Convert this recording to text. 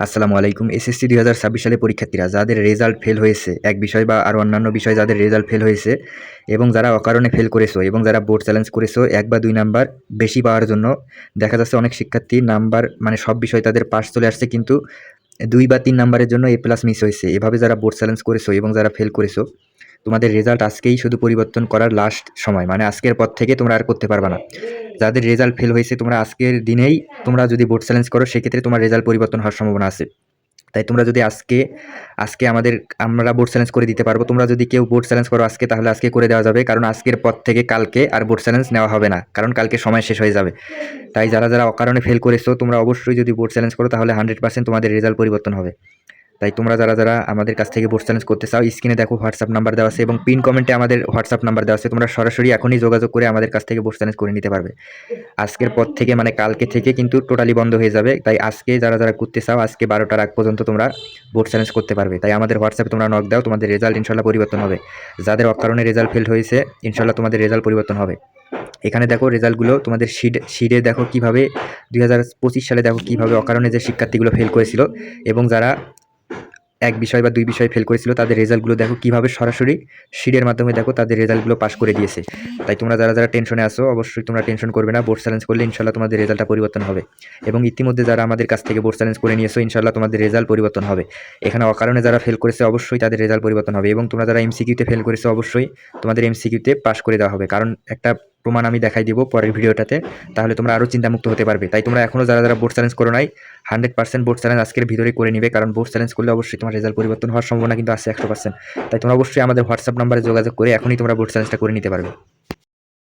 আসসালামু আলাইকুম। এসএসসি ২০২৬ সালে পরীক্ষার্থীরা যাদের রেজাল্ট ফেল হয়েছে, এক বিষয় বা আরও অন্যান্য বিষয়ে যাদের রেজাল্ট ফেল হয়েছে এবং যারা অকারণে ফেল করেছো এবং যারা বোর্ড চ্যালেঞ্জ করেছো ১ বা ২ নাম্বার বেশি পাওয়ার জন্য, দেখা যাচ্ছে অনেক শিক্ষার্থী নাম্বার মানে সব বিষয় তাদের পাস চলে আসছে, কিন্তু ২ বা ৩ নাম্বারের জন্য এ প্লাস মিস হয়েছে। এভাবে যারা বোর্ড চ্যালেঞ্জ করেছো এবং যারা ফেল করেছো, তোমাদের রেজাল্ট আজকেই শুধু পরিবর্তন করার লাস্ট সময়, মানে আজকের পর থেকে তোমরা আর করতে পারবা না। যাদের রেজাল্ট ফেল হয়েছে, তোমরা আজকের দিনেই তোমরা যদি বোর্ড চ্যালেঞ্জ করো, সেক্ষেত্রে তোমার রেজাল্ট পরিবর্তন হওয়ার সম্ভাবনা আছে। তাই তোমরা যদি আজকে আমরা বোর্ড চ্যালেঞ্জ করে দিতে পারবো। তোমরা যদি কেউ বোর্ড চ্যালেঞ্জ করো আজকে, তাহলে আজকে করে দেওয়া যাবে, কারণ আজকের পর থেকে কালকে আর বোর্ড চ্যালেঞ্জ নেওয়া হবে না, কারণ কালকে সময় শেষ হয়ে যাবে। তাই যারা অকারণে ফেল করেছো, তোমরা অবশ্যই যদি বোর্ড চ্যালেঞ্জ করো, তাহলে 100% তোমাদের রেজাল্ট পরিবর্তন হবে। তাই তোমরা যারা আমাদের কাছ থেকে বোর্ড চ্যালেঞ্জ করতে চাও, স্ক্রিনে দেখো হোয়াটসঅ্যাপ নাম্বার দেওয়া আছে এবং পিন কমেন্টে আমাদের হোয়াটসঅ্যাপ নাম্বার দেওয়া আছে। তোমরা সরাসরি এখনই যোগাযোগ করে আমাদের কাছ থেকে বোর্ড চ্যালেঞ্জ করে নিতে পারবে। আজকের পর থেকে মানে কালকে থেকে কিন্তু টোটালি বন্ধ হয়ে যাবে। তাই আজকে যারা করতে চাও, আজকে 12টার আগ পর্যন্ত তোমরা বোর্ড চ্যালেঞ্জ করতে পারবে। তাই আমাদের হোয়াটসঅ্যাপে তোমরা নক দাও, তোমাদের রেজাল্ট ইনশাল্লাহ পরিবর্তন হবে। যাদের অকারণে রেজাল্ট ফেল হয়েছে, ইনশাল্লাহ তোমাদের রেজাল্ট পরিবর্তন হবে। এখানে দেখো রেজাল্টগুলো তোমাদের শিটে দেখো কীভাবে 2025 সালে দেখো কীভাবে অকারণে যে শিক্ষার্থীগুলো ফেল করেছিল এবং যারা এক বিষয় বা 2 বিষয় ফেল করেছিল, তাদের রেজাল্টগুলো দেখো কীভাবে সরাসরি শিটের মাধ্যমে দেখো তাদের রেজাল্টগুলো পাস করে দিয়েছে। তাই তোমরা যারা টেনশনে আসো, অবশ্যই তোমরা টেনশন করবে না। বোর্ড চ্যালেঞ্জ করলে ইনশাল্লাহ তোমাদের রেজাল্টটা পরিবর্তন হবে। এবং ইতিমধ্যে যারা আমাদের কাছ থেকে বোর্ড চ্যালেঞ্জ করে নিয়েছো, ইনশাল্লাহ তোমাদের রেজাল্ট পরিবর্তন হবে। এখানে অকারণে যারা ফেল করেছে, অবশ্যই তাদের রেজাল্ট পরিবর্তন হবে। এবং তোমরা যারা এমসিকিউতে ফেল করেছো, অবশ্যই তোমাদের এমসিকিউতে পাস করে দেওয়া হবে, কারণ একটা প্রমাণ আমি দেখাই দিব পরের ভিডিওটাতে। তাহলে তোমরা আরও চিন্তামুক্ত হতে পারবে। তাই তোমরা এখনও যারা বোর্ড চ্যালেঞ্জ করো নাই, 100% বোর্ড চ্যালেঞ্জ আজকের ভিতরে করে নিবে, কারণ বোর্ড চ্যালেঞ্জ করলে অবশ্যই তোমার রেজাল্ট পরিবর্তন হওয়ার সম্ভাবনা কিন্তু আছে 100%। তাই তোমরা অবশ্যই আমাদের হোয়াটসঅ্যাপ নাম্বারে যোগাযোগ করে এখনই তোমরা বোর্ড চ্যালেঞ্জটা করে নিতে পারবে।